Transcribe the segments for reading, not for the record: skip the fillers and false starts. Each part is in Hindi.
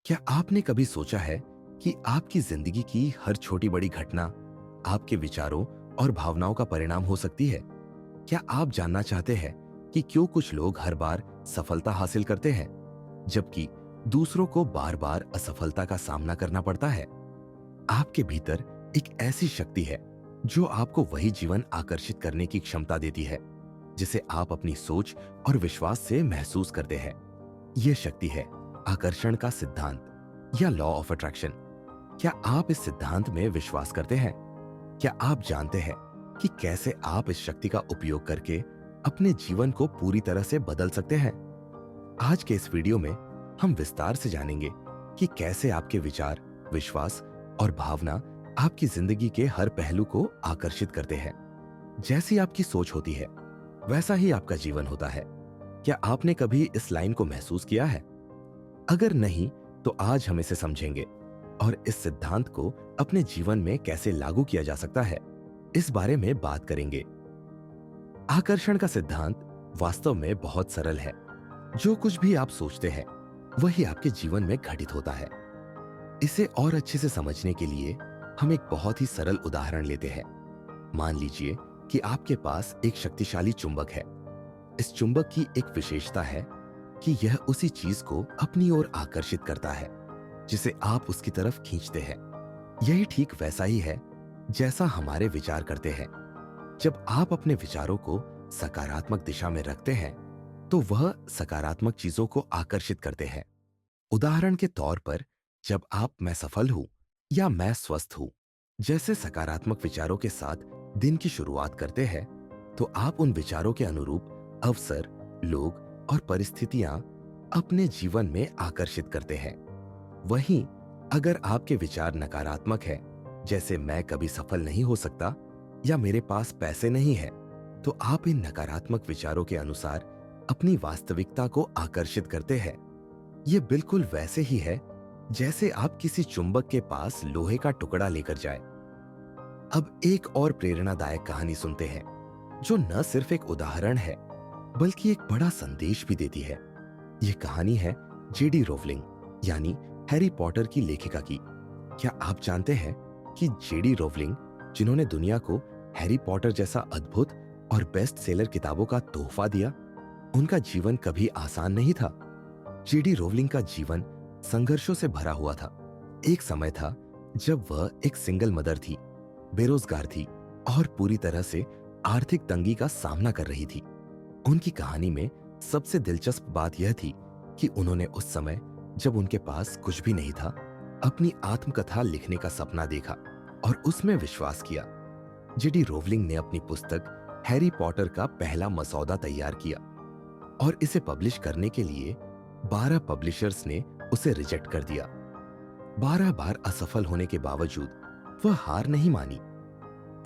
क्या आपने कभी सोचा है कि आपकी जिंदगी की हर छोटी बड़ी घटना आपके विचारों और भावनाओं का परिणाम हो सकती है? क्या आप जानना चाहते हैं कि क्यों कुछ लोग हर बार सफलता हासिल करते हैं, जबकि दूसरों को बार बार असफलता का सामना करना पड़ता है? आपके भीतर एक ऐसी शक्ति है जो आपको वही जीवन आकर्षित करने की क्षमता देती है जिसे आप अपनी सोच और विश्वास से महसूस करते हैं। यह शक्ति है आकर्षण का सिद्धांत या लॉ ऑफ अट्रैक्शन। क्या आप इस सिद्धांत में विश्वास करते हैं? क्या आप जानते हैं कि कैसे आप इस शक्ति का उपयोग करके अपने जीवन को पूरी तरह से बदल सकते हैं? आज के इस वीडियो में हम विस्तार से जानेंगे कि कैसे आपके विचार, विश्वास और भावना आपकी जिंदगी के हर पहलू को आकर्षित करते हैं। जैसी आपकी सोच होती है, वैसा ही आपका जीवन होता है। क्या आपने कभी इस लाइन को महसूस किया है? अगर नहीं, तो आज हम इसे समझेंगे और इस सिद्धांत को अपने जीवन में कैसे लागू किया जा सकता है, इस बारे में बात करेंगे। आकर्षण का सिद्धांत वास्तव में बहुत सरल है। जो कुछ भी आप सोचते हैं, वही आपके जीवन में घटित होता है। इसे और अच्छे से समझने के लिए हम एक बहुत ही सरल उदाहरण लेते हैं। मान लीजिए कि आपके पास एक शक्तिशाली चुंबक है। इस चुंबक की एक विशेषता है कि यह उसी चीज को अपनी ओर आकर्षित करता है जिसे आप उसकी तरफ खींचते हैं। यही ठीक वैसा ही है जैसा हमारे विचार करते हैं। जब आप अपने विचारों को सकारात्मक दिशा में रखते हैं, तो वह सकारात्मक चीजों को आकर्षित करते हैं। उदाहरण के तौर पर, जब आप "मैं सफल हूं" या "मैं स्वस्थ हूं" जैसे सकारात्मक विचारों के साथ दिन की शुरुआत करते हैं, तो आप उन विचारों के अनुरूप अवसर, लोग और परिस्थितियां अपने जीवन में आकर्षित करते हैं। वहीं अगर आपके विचार नकारात्मक हैं, जैसे "मैं कभी सफल नहीं हो सकता" या "मेरे पास पैसे नहीं है", तो आप इन नकारात्मक विचारों के अनुसार अपनी वास्तविकता को आकर्षित करते हैं। ये बिल्कुल वैसे ही है जैसे आप किसी चुंबक के पास लोहे का टुकड़ा लेकर जाए। अब एक और प्रेरणादायक कहानी सुनते हैं, जो न सिर्फ एक उदाहरण है, बल्कि एक बड़ा संदेश भी देती है। यह कहानी है जेडी रोवलिंग यानी हैरी पॉटर की लेखिका की। क्या आप जानते हैं कि जेडी रोवलिंग, जिन्होंने दुनिया को हैरी पॉटर जैसा अद्भुत और बेस्ट सेलर किताबों का तोहफा दिया, उनका जीवन कभी आसान नहीं था। जेडी रोवलिंग का जीवन संघर्षों से भरा हुआ था। एक समय था जब वह एक सिंगल मदर थी, बेरोजगार थी और पूरी तरह से आर्थिक तंगी का सामना कर रही थी। उनकी कहानी में सबसे दिलचस्प बात यह थी कि उन्होंने उस समय, जब उनके पास कुछ भी नहीं था, अपनी आत्मकथा लिखने का सपना देखा और उसमें विश्वास किया। जेडी रोवलिंग ने अपनी पुस्तक हैरी पॉटर का पहला मसौदा तैयार किया और इसे पब्लिश करने के लिए 12 पब्लिशर्स ने उसे रिजेक्ट कर दिया। 12 बार असफल होने के बावजूद वह हार नहीं मानी।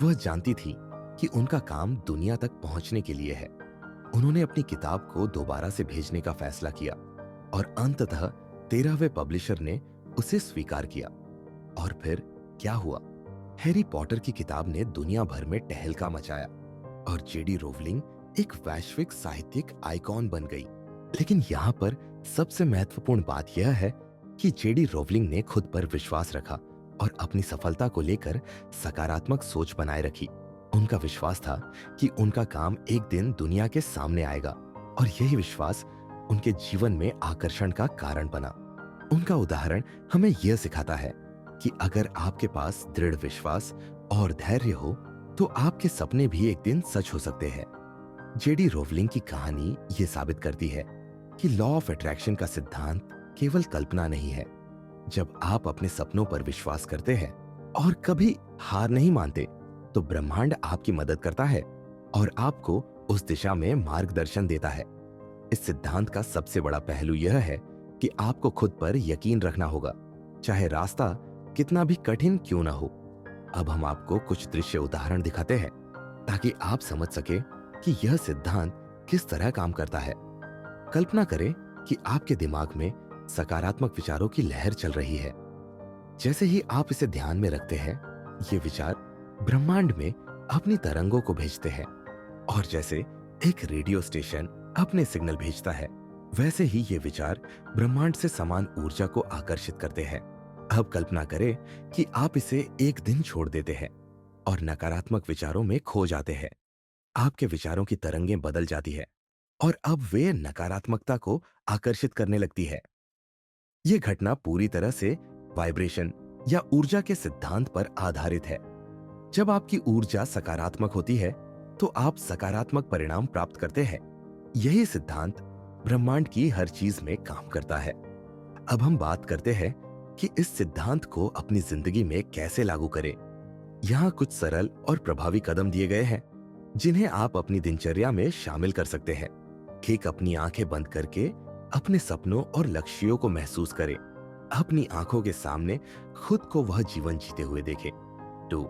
वह जानती थी कि उनका काम दुनिया तक पहुंचने के लिए है। उन्होंने अपनी किताब को दोबारा से भेजने का फैसला किया और अंततः 13वें पब्लिशर ने उसे स्वीकार किया। और फिर क्या हुआ? हैरी पॉटर की किताब ने दुनिया भर में टहलका मचाया और जेडी रोवलिंग एक वैश्विक साहित्यिक आइकॉन बन गई। लेकिन यहाँ पर सबसे महत्वपूर्ण बात यह है कि जेडी रोवलिंग ने खुद पर विश्वास रखा और अपनी सफलता को लेकर सकारात्मक सोच बनाए रखी। उनका विश्वास था कि उनका काम एक दिन दुनिया के सामने आएगा और यही विश्वास उनके जीवन में आकर्षण का कारण बना। उनका उदाहरण हमें यह सिखाता है कि अगर आपके पास दृढ़ विश्वास और धैर्य हो, तो आपके सपने भी एक दिन सच हो सकते हैं। जेडी रोवलिंग की कहानी यह साबित करती है कि लॉ ऑफ अट्रैक्शन का सिद्धांत केवल कल्पना नहीं है। जब आप अपने सपनों पर विश्वास करते हैं और कभी हार नहीं मानते, तो ब्रह्मांड आपकी मदद करता है और आपको उस दिशा में मार्गदर्शन देता है। इस सिद्धांत का सबसे बड़ा पहलू यह है कि आपको खुद पर यकीन रखना होगा, चाहे रास्ता कितना भी कठिन क्यों ना हो। अब हम आपको कुछ दृश्य उदाहरण दिखाते हैं ताकि आप समझ सके कि यह सिद्धांत किस तरह काम करता है। कल्पना करें कि आपके दिमाग में सकारात्मक विचारों की लहर चल रही है। जैसे ही आप इसे ध्यान में रखते हैं, ये विचार ब्रह्मांड में अपनी तरंगों को भेजते हैं और जैसे एक रेडियो स्टेशन अपने सिग्नल भेजता है, वैसे ही ये विचार ब्रह्मांड से समान ऊर्जा को आकर्षित करते हैं। अब कल्पना करें कि आप इसे एक दिन छोड़ देते हैं और नकारात्मक विचारों में खो जाते हैं। आपके विचारों की तरंगें बदल जाती है और अब वे नकारात्मकता को आकर्षित करने लगती है। यह घटना पूरी तरह से वाइब्रेशन या ऊर्जा के सिद्धांत पर आधारित है। जब आपकी ऊर्जा सकारात्मक होती है तो आप सकारात्मक परिणाम प्राप्त करते हैं। यही सिद्धांत ब्रह्मांड की हर चीज में काम करता है। अब हम बात करते हैं कि इस सिद्धांत को अपनी जिंदगी में कैसे लागू करें। यहाँ कुछ सरल और प्रभावी कदम दिए गए हैं जिन्हें आप अपनी दिनचर्या में शामिल कर सकते हैं। एक, अपनी आंखें बंद करके अपने सपनों और लक्ष्यों को महसूस करें। अपनी आंखों के सामने खुद को वह जीवन जीते हुए देखें। 2,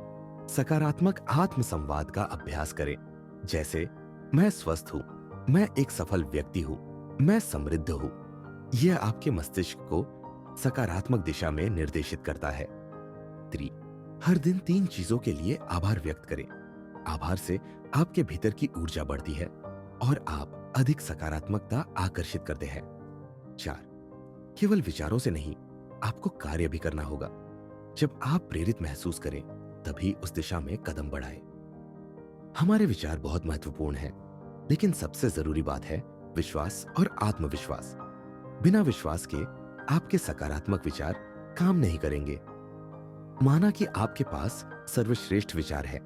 सकारात्मक आत्म संवाद का अभ्यास करें, जैसे मैं स्वस्थ हूं, मैं एक सफल व्यक्ति हूं, मैं समृद्ध हूं। यह आपके मस्तिष्क को सकारात्मक दिशा में निर्देशित करता है। 3, हर दिन 3 चीजों के लिए आभार व्यक्त करें। आभार से आपके भीतर की ऊर्जा बढ़ती है और आप अधिक सकारात्मकता आकर्षित करते हैं। 4, केवल विचारों से नहीं, आपको कार्य भी करना होगा। जब आप प्रेरित महसूस करें तभी उस दिशा में कदम बढ़ाएं। हमारे विचार बहुत महत्वपूर्ण हैं, लेकिन सबसे जरूरी बात है विश्वास और आत्मविश्वास। बिना विश्वास के आपके सकारात्मक विचार काम नहीं करेंगे। माना कि आपके पास सर्वश्रेष्ठ विचार है,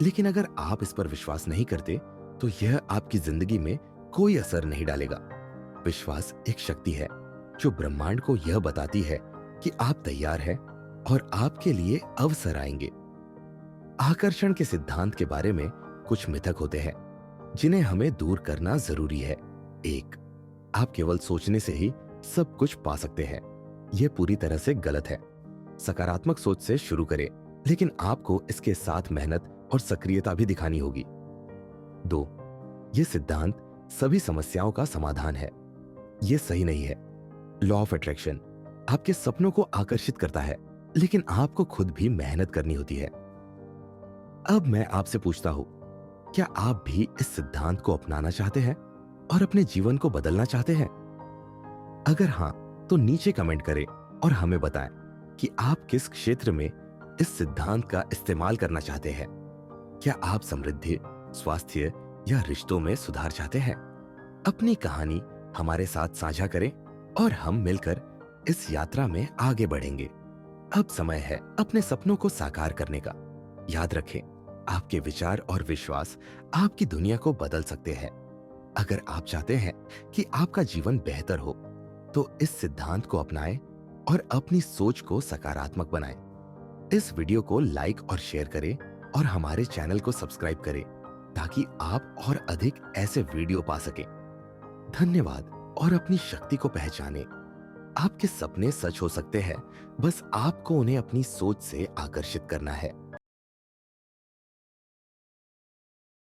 लेकिन अगर आप इस पर विश्वास नहीं करते तो यह आपकी जिंदगी में कोई असर नहीं डालेगा। विश्वास एक शक्ति है जो ब्रह्मांड को यह बताती है कि आप तैयार हैं और आपके लिए अवसर आएंगे। आकर्षण के सिद्धांत के बारे में कुछ मिथक होते हैं जिन्हें हमें दूर करना जरूरी है। 1, आप केवल सोचने से ही सब कुछ पा सकते हैं। यह पूरी तरह से गलत है। सकारात्मक सोच से शुरू करें, लेकिन आपको इसके साथ मेहनत और सक्रियता भी दिखानी होगी। 2, यह सिद्धांत सभी समस्याओं का समाधान है। यह सही नहीं है। लॉ ऑफ अट्रैक्शन आपके सपनों को आकर्षित करता है, लेकिन आपको खुद भी मेहनत करनी होती है। अब मैं आपसे पूछता हूं, क्या आप भी इस सिद्धांत को अपनाना चाहते हैं और अपने जीवन को बदलना चाहते हैं? अगर हां, तो नीचे कमेंट करें और हमें बताएं कि आप किस क्षेत्र में इस सिद्धांत का इस्तेमाल करना चाहते हैं। क्या आप समृद्धि, स्वास्थ्य या रिश्तों में सुधार चाहते हैं? अपनी कहानी हमारे साथ साझा करें और हम मिलकर इस यात्रा में आगे बढ़ेंगे। अब समय है अपने सपनों को साकार करने का। याद रखें, आपके विचार और विश्वास आपकी दुनिया को बदल सकते हैं। अगर आप चाहते हैं कि आपका जीवन बेहतर हो, तो इस सिद्धांत को अपनाएं और अपनी सोच को सकारात्मक बनाएं। इस वीडियो को लाइक और शेयर करें और हमारे चैनल को सब्सक्राइब करें ताकि आप और अधिक ऐसे वीडियो पा सकें। धन्यवाद और अपनी शक्ति को पहचानें। आपके सपने सच हो सकते हैं, बस आपको उन्हें अपनी सोच से आकर्षित करना है।